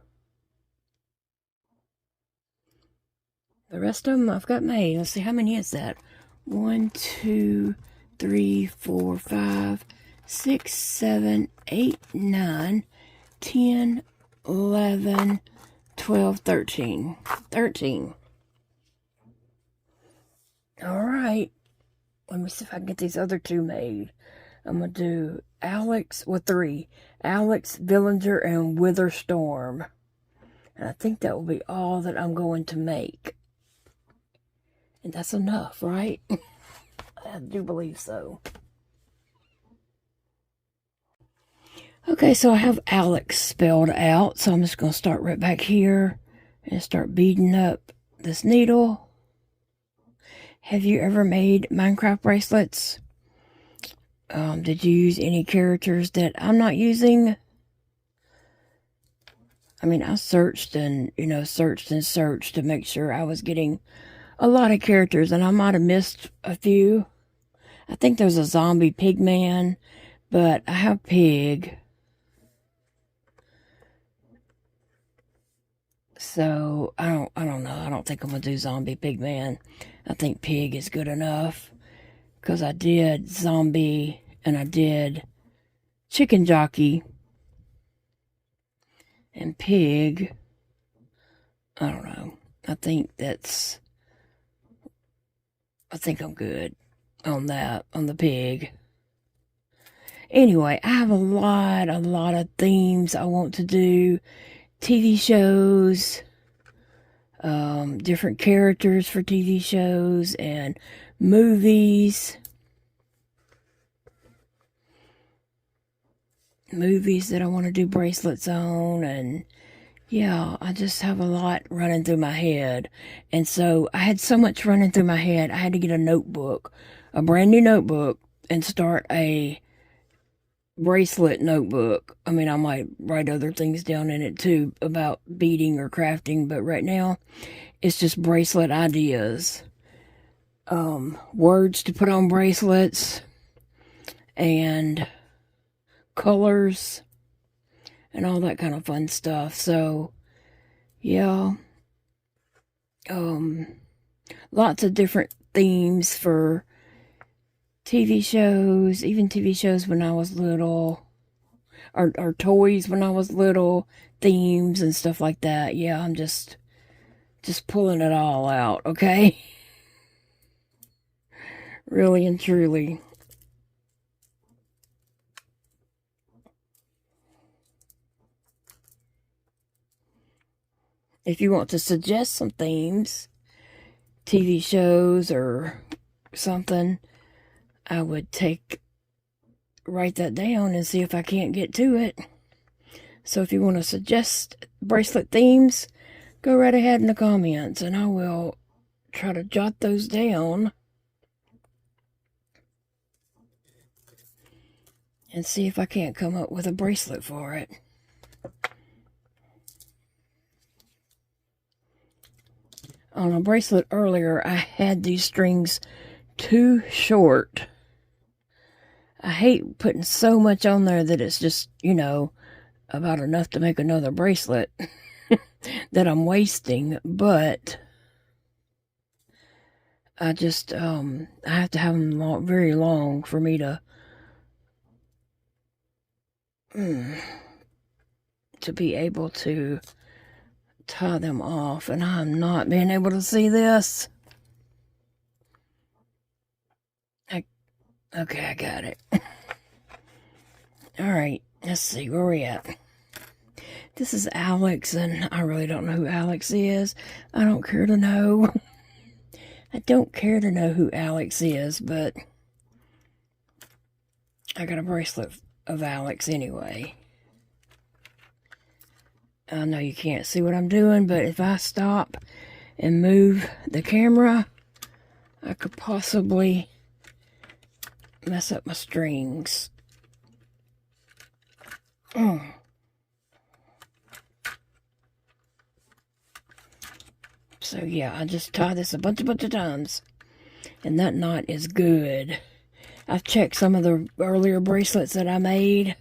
The rest of them I've got made. Let's see, how many is that? 1, 2, 3, 4, 5, 6, 7, 8, 9, 10, 11, 12, 13. 13. All right. Let me see if I can get these other two made. I'm going to do Alex, well, 3. Alex, Villinger, and Witherstorm. And I think that will be all that I'm going to make. And that's enough, right? I do believe so. Okay, so I have Alex spelled out. So I'm just going to start right back here and start beading up this needle. Have you ever made Minecraft bracelets? Did you use any characters that I'm not using? I mean, I searched and, searched to make sure I was getting a lot of characters, and I might have missed a few. I think there's a zombie pig man, but I have pig. So, I don't know. I don't think I'm going to do zombie pig man. I think pig is good enough. Because I did zombie and I did chicken jockey and pig. I don't know. I think I'm good on that, on the pig. Anyway, I have a lot of themes I want to do. TV shows, different characters for TV shows and movies that I want to do bracelets on, and yeah, I just have a lot running through my head. And so I had so much running through my head, I had to get a notebook, a brand new notebook, and start a bracelet notebook. I mean, I might write other things down in it too about beading or crafting, but right now it's just bracelet ideas. Words to put on bracelets and colors and all that kind of fun stuff. So yeah, lots of different themes for TV shows, even TV shows when I was little, or toys when I was little, themes and stuff like that. Yeah, I'm just pulling it all out, okay? Really and truly. If you want to suggest some themes, TV shows or something, I would write that down and see if I can't get to it. So if you want to suggest bracelet themes, go right ahead in the comments and I will try to jot those down and see if I can't come up with a bracelet for it. On a bracelet earlier, I had these strings too short. I hate putting so much on there that it's just, about enough to make another bracelet that I'm wasting, but I just, I have to have them very long for me to be able to tie them off, and I'm not being able to see this. Okay, I got it. Alright, let's see, where we at? This is Alex, and I really don't know who Alex is. I don't care to know. I don't care to know who Alex is, but I got a bracelet of Alex anyway. I know you can't see what I'm doing, but if I stop and move the camera, I could possibly mess up my strings. So yeah, I just tied this a bunch of times, and that knot is good. I've checked some of the earlier bracelets that I made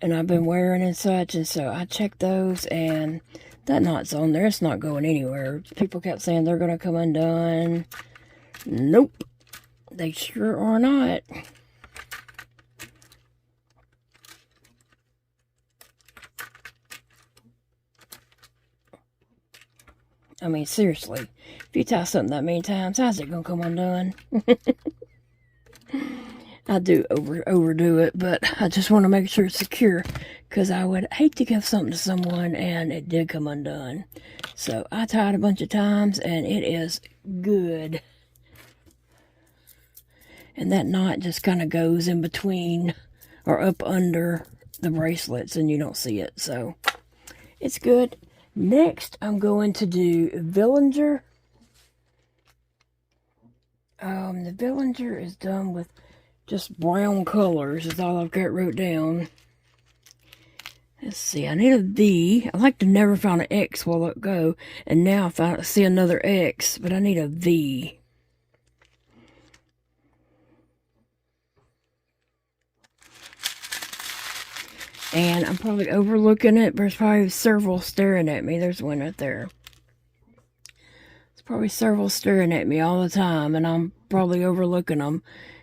and I've been wearing and such, and so I checked those, and that knot's on there. It's not going anywhere. People kept saying they're going to come undone. Nope. They sure are not. I mean, seriously, if you tie something that many times, how's it going to come undone? I do overdo it, but I just want to make sure it's secure, because I would hate to give something to someone and it did come undone. So I tied a bunch of times and it is good. And that knot just kind of goes in between or up under the bracelets and you don't see it. So it's good. Next, I'm going to do Villinger. The Villinger is done with just brown colors. Is all I've got wrote down. Let's see. I need a V. I like to never find an X while I go. And now I see another X, but I need a V. And I'm probably overlooking it. There's probably several staring at me. There's one right there. There's probably several staring at me all the time. And I'm probably overlooking them.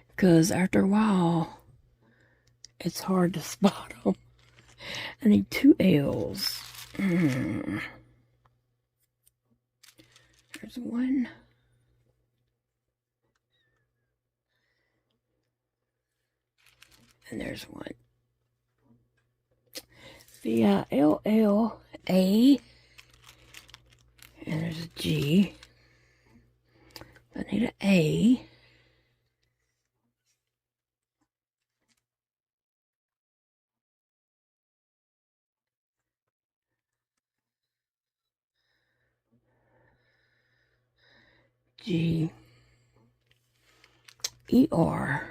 Because after a while, it's hard to spot them. I need 2 L's. There's one. And there's one. V-I-L-L-A. And there's a G. I need an A. G. E-R.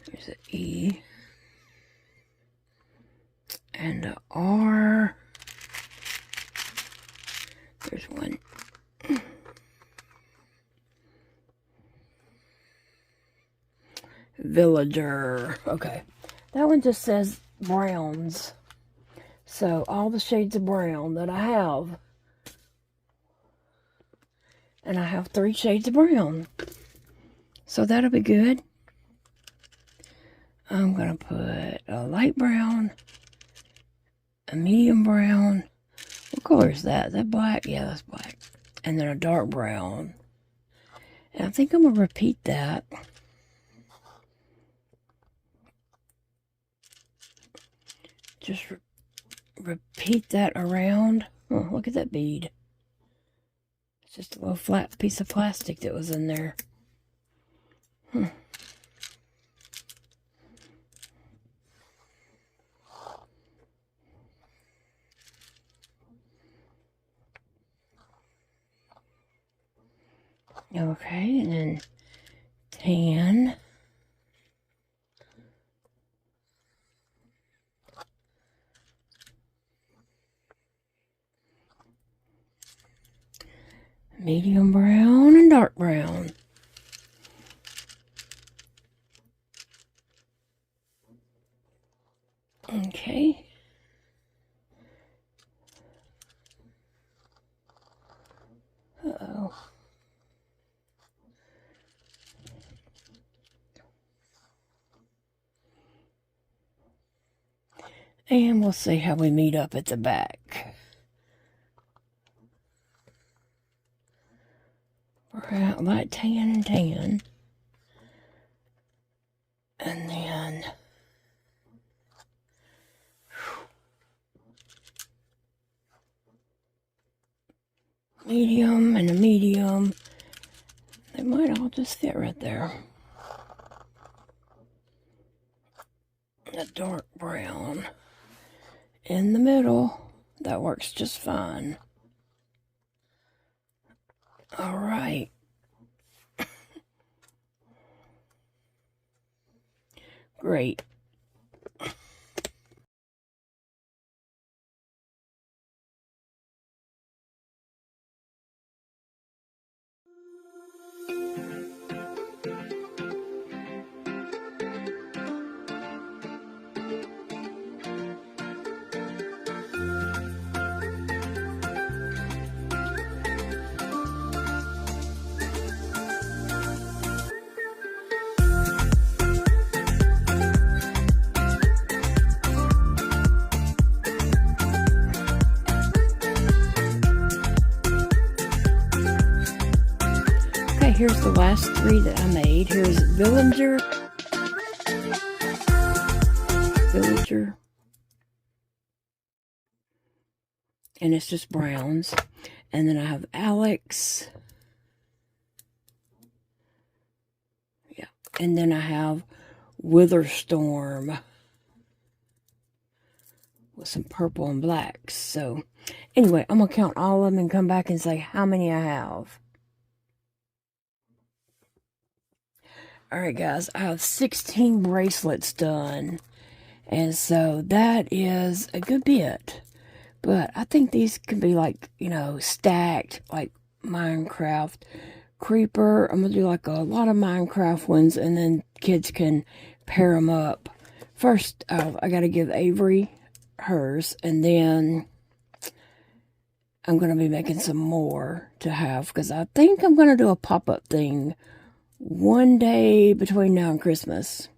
There's an E. And a R. There's one. Villager. Okay. That one just says browns. So all the shades of brown that I have. And I have 3 shades of brown. So that'll be good. I'm going to put a light brown, a medium brown. What color is that? Is that black? Yeah, that's black. And then a dark brown. And I think I'm going to repeat that. Just repeat that around. Oh, look at that bead. It's just a little flat piece of plastic that was in there. Okay, and then tan. Medium brown and dark brown. Okay. Uh-oh. And we'll see how we meet up at the back. Right, light tan and tan. And then medium and a medium. They might all just fit right there. A dark brown in the middle. That works just fine. All right. Great. here's the last 3 that I made. Here's Villager. And it's just browns. And then I have Alex. Yeah. And then I have Witherstorm with some purple and blacks. So anyway, I'm going to count all of them and come back and say how many I have. Alright guys, I have 16 bracelets done. And so that is a good bit. But I think these can be like, you know, stacked like Minecraft Creeper. I'm going to do like a lot of Minecraft ones and then kids can pair them up. First, I got to give Avery hers and then I'm going to be making some more to have because I think I'm going to do a pop-up thing one day between now and Christmas.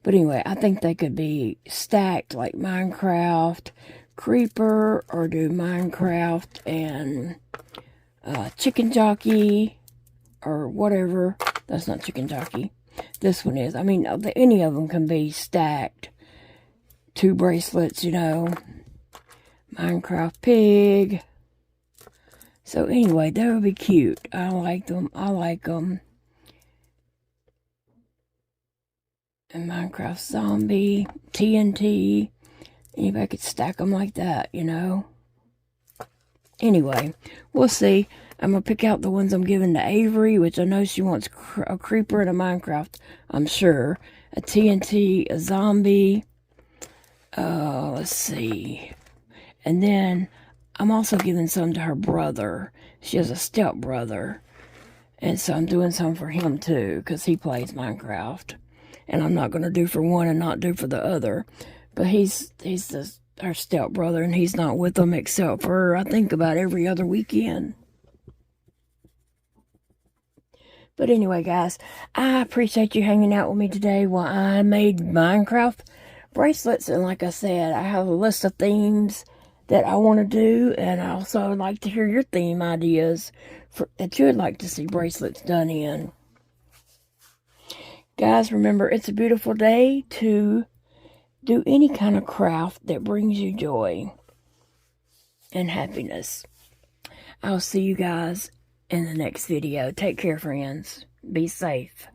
But anyway, I think they could be stacked like Minecraft Creeper or do Minecraft and Chicken Jockey or whatever. That's not Chicken Jockey. This one is. I mean, any of them can be stacked. 2 bracelets, you know. Minecraft Pig. So anyway, that would be cute. I like them. I like them. And Minecraft Zombie, TNT. Anybody could stack them like that, you know. Anyway, we'll see. I'm going to pick out the ones I'm giving to Avery, which I know she wants a Creeper and a Minecraft, I'm sure. A TNT, a Zombie. Let's see. And then I'm also giving some to her brother. She has a step brother. And so I'm doing some for him too, because he plays Minecraft. And I'm not going to do for one and not do for the other. But he's our step brother, and he's not with them except for, I think, about every other weekend. But anyway, guys, I appreciate you hanging out with me today while I made Minecraft bracelets. And like I said, I have a list of themes that I want to do. And I also would like to hear your theme ideas that you would like to see bracelets done in. Guys, remember, it's a beautiful day to do any kind of craft that brings you joy and happiness. I'll see you guys in the next video. Take care, friends. Be safe.